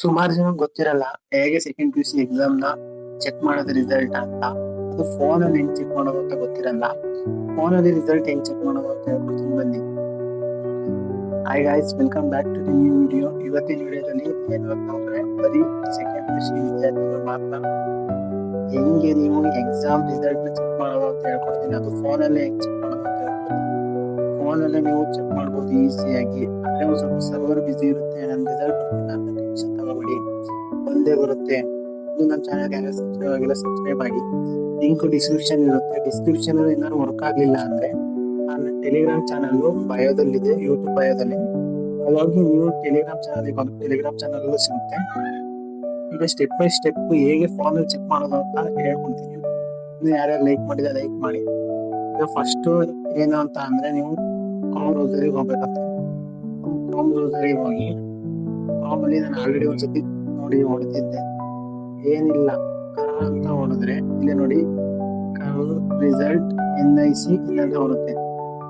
ಸುಮಾರು ಜನ ಗೊತ್ತಿರಲ್ಲ ಹೇಗೆ second P U C exam ನ ಚೆಕ್ ಮಾಡೋದು ರಿಸಲ್ಟ್ ಅಂತ. ಅದು ಫೋನ್ ಅಲ್ಲಿ ಹೆಂಗ್ ಚೆಕ್ ಮಾಡೋದು ಅಂತ ಗೊತ್ತಿರಲ್ಲ. ಫೋನ್ ಅಲ್ಲಿ ರಿಸಲ್ಟ್ ಹೆಂಗ್ ಚೆಕ್ ಮಾಡೋದು ಅಂತ ಹೇಳ್ಕೊಡ್ತೀನಿ ಬನ್ನಿ. Hi guys, welcome back to the new video. ಇವತ್ತಿನ ವಿಡಿಯೋದಲ್ಲಿ ಏನ್ ನೋಡ್ತಾರೆ, ಬರೀ ಸೆಕೆಂಡ್ ಪಿ ಯು ಸಿ ವಿದ್ಯಾರ್ಥಿಗಳು ಮಾತ್ರ ಹೆಂಗೆ ನೀವು ಎಕ್ಸಾಮ್ ರಿಸಲ್ಟ್ ಚೆಕ್ ಮಾಡೋದು ಅಂತ ಹೇಳ್ಕೊಡ್ತೀನಿ. ಅದು ಫೋನ್ ಅಲ್ಲೇ ಹೆಂಗ್ ಚೆಕ್ ಮಾಡೋದು ಅಂತ ಹೇಳ್ಕೊಡ್ತೀನಿ. ಫೋನ್ ಅಲ್ಲೇ ನೀವು ಚೆಕ್ ಮಾಡ್ಬೋದು ಈಸಿಯಾಗಿ. ಆದ್ರೆ ಒಂದ್ ಸ್ವಲ್ಪ ಸರ್ವರ್ ಬಿಸಿ ಇರುತ್ತೆ. ನನ್ ರಿಸಲ್ಟ್ ಬರ್ತಿಲ್ಲ ಅಂತ ಟೆನ್ಷನ್ ತಗೋಬೇಡಿ, ಬಂದೇ ಬರುತ್ತೆ. ಇದು ನನ್ನ ಚಾನಲ್ ಯಾರು ಸಬ್ಸ್ಕ್ರೈಬ್ ಆಗಿಲ್ಲ, ಸಬ್ಸ್ಕ್ರೈಬ್ ಆಗಿ. ಲಿಂಕ್ ಡಿಸ್ಕ್ರಿಪ್ಷನ್ ಇರುತ್ತೆ. ಡಿಸ್ಕ್ರಿಪ್ಷನ್ ಅಲ್ಲಿ ಏನಾದ್ರು ವರ್ಕ್ ಆಗ್ಲಿಲ್ಲ ಅಂದ್ರೆ ನನ್ನ ಟೆಲಿಗ್ರಾಮ್ ಚಾನಲ್ ಬಯೋದಲ್ಲಿದೆ, ಯೂಟ್ಯೂಬ್ ಬಯೋದಲ್ಲಿ. ಅದಾಗಿ ನೀವು ಟೆಲಿಗ್ರಾಮ್ ಚಾನಲ್ ಬಂದು ಟೆಲಿಗ್ರಾಮ್ ಚಾನಲ್ ಸಿಗುತ್ತೆ. ಈಗ ಸ್ಟೆಪ್ ಬೈ ಸ್ಟೆಪ್ ಹೇಗೆ ಫೋನ್ ಅಲ್ಲಿ ಚೆಕ್ ಮಾಡೋದು ಅಂತ ಹೇಳ್ಕೊಡ್ತೀನಿ. ನೀವು ಯಾರ್ಯಾರು ಲೈಕ್ ಮಾಡಿದ್ರೆ ಲೈಕ್ ಮಾಡಿ. ಈಗ ಫಸ್ಟ್ ಏನು ಅಂತ ಅಂದ್ರೆ, ನೀವು ಕ್ರೋಮ್ ಬ್ರೌಸರಿಗೆ ಹೋಗ್ಬೇಕಾಗ್ತದೆ. ಕ್ರೋಮ್ ಬ್ರೌಸರಿಗೆ ಹೋಗಿ ಕ್ರೋಮಲ್ಲಿ ನಾನು ಆಲ್ರೆಡಿ ಒಂದ್ಸತಿ ನೋಡಿ ಹೊಡೆದಿದ್ದೆ. ಏನಿಲ್ಲ ಕನ್ನಡ ಅಂತ ಹೊಡೆದ್ರೆ ಇಲ್ಲಿ ನೋಡಿ ರಿಸಲ್ಟ್ NIC ಇಲ್ಲಂತ ಬರುತ್ತೆ.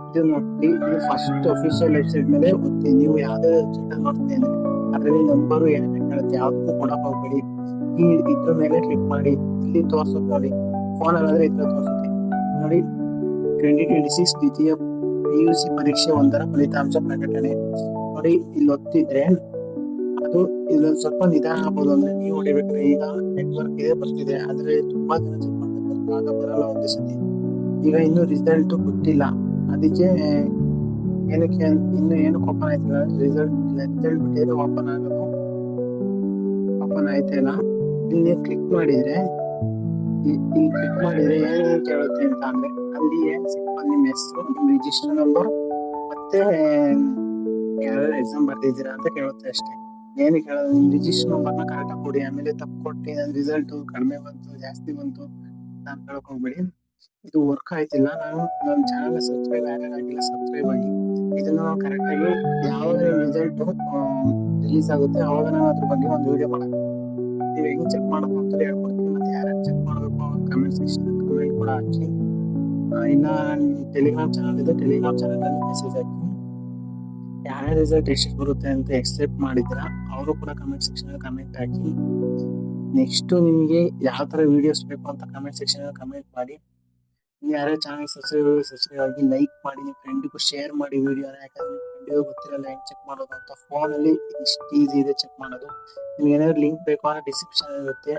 ಇದು ನೋಡಿ, ನೀವು ಫಸ್ಟ್ ಅಫಿಷಿಯಲ್ ವೆಬ್ಸೈಟ್ ಮೇಲೆ ಒತ್ತಿ. ನೀವು ಯಾವ್ದೇ ವೆಬ್ಸೈಟ್ ಅಲ್ಲಿ ನೋಡ್ತೀನಿ ಅಂದ್ರೆ ಅದರಲ್ಲಿ ನಂಬರು ಏನೇನು ಕೇಳುತ್ತೆ, ಯಾವ್ದಕ್ಕೂ ಕೊಡಕ್ ಹೋಗ್ಬೇಡಿ. ಇದ್ರ ಮೇಲೆ ಕ್ಲಿಕ್ ಮಾಡಿ. ಇಲ್ಲಿ ತೋರ್ಸುತ್ತೆ ನೋಡಿ, ಫೋನ್ ಅಲ್ಲಾದ್ರೆ ಇದ್ರ ತೋರ್ಸುತ್ತೆ ನೋಡಿ. 2026 ದ್ವಿತೀಯ PUC ಪರೀಕ್ಷೆ 1ರ ಫಲಿತಾಂಶ ಪ್ರಕಟಣೆ ನೋಡಿ. ಇಲ್ಲಿ ಒತ್ತಿದ್ರೆ ಅದು ಇಲ್ಲೊಂದ್ ಸ್ವಲ್ಪ ನಿಧಾನ ಆಗ್ಬೋದು, ಅಂದ್ರೆ ನೀವು ಹೊಡಿಬೇಕಾದ್ರೆ. ಈಗ ನೆಟ್ವರ್ಕ್ ಇದೆ ಬರ್ತಿದೆ, ಆದ್ರೆ ತುಂಬಾ ಜನ ಚೆಕ್ ಮಾಡ್ಬೇಕು, ಆಗ ಬರಲ್ಲ ಒಂದೇ ಸತಿ. ಈಗ ಇನ್ನು ರಿಸಲ್ಟ್ ಗೊತ್ತಿಲ್ಲ, ಅದಕ್ಕೆ ಏನಕ್ಕೆ ಇನ್ನು ಏನಕ್ಕೆ ಓಪನ್ ಆಯ್ತಿಲ್ಲ. ರಿಸಲ್ಟ್ ಬಿಟ್ಟಿದ್ರೆ ಓಪನ್ ಆಗೋದು, ಓಪನ್ ಆಯ್ತಿಲ್ಲ. ಇಲ್ಲಿ ಕ್ಲಿಕ್ ಮಾಡಿದ್ರೆ ಏನ್ ಕೇಳುತ್ತೆ ಅಂತ ಅಂದ್ರೆ, ಅಲ್ಲಿ ಏನ್ ಸಿಂಪಲ್ ನಿಮ್ಮ ಹೆಸರು, ನಿಮ್ ರಿಜಿಸ್ಟರ್ ನಂಬರ್, ಮತ್ತೆ ಯಾವ್ಯಾವ ಎಕ್ಸಾಮ್ ಬರ್ದಿದ್ದೀರಾ ಅಂತ ಕೇಳುತ್ತೆ ಅಷ್ಟೇ. ಏನು ಕೇಳೋದು, ನಿಮ್ ರಿಜಿಸ್ಟರ್ ನಂಬರ್ನ ಕರೆಕ್ಟ್ ಆಗಿ ಕೊಡಿ. ಆಮೇಲೆ ತಪ್ಪು ಕೊಟ್ಟು ನನ್ನ ರಿಸಲ್ಟ್ ಕಡಿಮೆ ಬಂತು ಜಾಸ್ತಿ ಬಂತು ನಾನು ಕೇಳಕ್ ಹೋಗ್ಬೇಡಿ. ಇದು ವರ್ಕ್ ಆಯ್ತಿಲ್ಲ. ನನ್ನ ಚಾನಲ್ ಸಬ್ಸ್ಕ್ರೈಬ್ ಯಾರ್ಯಾರಾಗಿಲ್ಲ ಸಬ್ಸ್ಕ್ರೈಬ್ ಆಗಿ. ಇದನ್ನು ಕರೆಕ್ಟ್ ಆಗಿ ಯಾವಾಗ ರಿಸಲ್ಟ್ ರಿಲೀಸ್ ಆಗುತ್ತೆ ಅವಾಗ ನಾನು ಅದ್ರ ಬಗ್ಗೆ ಒಂದು ವಿಡಿಯೋ ಮಾಡೋಣ. ನೀವು ಹೆಂಗ್ ಚೆಕ್ ಮಾಡೋದು ಅಂತ ಹೇಳ್ಕೊಡ್ತೀನಿ. ಮತ್ತೆ ಯಾರ್ಯಾರು ಚೆಕ್ ಮಾಡಬೇಕು ಕಮೆಂಟ್ ಸೆಕ್ಷನ್ ಕಮೆಂಟ್ ಕೂಡ ಹಾಕಿ. ಇನ್ನ ಟೆಲಿಗ್ರಾಮ್ ಚಾನಲ್ ಇದೆ, ಟೆಲಿಗ್ರಾಮ್ ಚಾನಲ್ ಅಲ್ಲಿ ಮೆಸೇಜ್ ಹಾಕಿ. ಯಾರ್ಯಾರ ರಿಸಲ್ಟ್ ಎಷ್ಟು ಬರುತ್ತೆ ಅಂತ ಎಕ್ಸೆಪ್ಟ್ ಮಾಡಿದ್ರ ಅವರು ಕೂಡ ಕಮೆಂಟ್ ಸೆಕ್ಷನ್ ಅಲ್ಲಿ ಕಮೆಂಟ್ ಹಾಕಿ. ನೆಕ್ಸ್ಟ್ ನಿಮ್ಗೆ ಯಾವ ತರ ವಿಡಿಯೋಸ್ ಬೇಕು ಅಂತ ಕಮೆಂಟ್ ಸೆಕ್ಷನ್ ಅಲ್ಲಿ ಕಮೆಂಟ್ ಮಾಡಿ. ನೀವು ಯಾರ್ಯಾರ ಚಾನಲ್ ಸಬ್ಸ್ಕ್ರೈಬ್ ಆಗಿ ಲೈಕ್ ಮಾಡಿ, ನಿಮ್ಮ ಫ್ರೆಂಡ್ಗೂ ಶೇರ್ ಮಾಡಿ ವಿಡಿಯೋನ. ಯಾಕಂದ್ರೆ ನಿಮ್ಮ ಫ್ರೆಂಡ್ಗೂ ಗೊತ್ತಿರಲ್ಲ ಹೆಂಗ್ ಚೆಕ್ ಮಾಡೋದು ಅಂತ. ಫೋನ್ ಅಲ್ಲಿ ಇಷ್ಟು ಈಸಿ ಇದೆ ಚೆಕ್ ಮಾಡೋದು. ನಿಮ್ಗೆ ಏನಾದ್ರು ಲಿಂಕ್ ಬೇಕು ಅಂದ್ರೆ ಡಿಸ್ಕ್ರಿಪ್ಷನ್ ಇರುತ್ತೆ,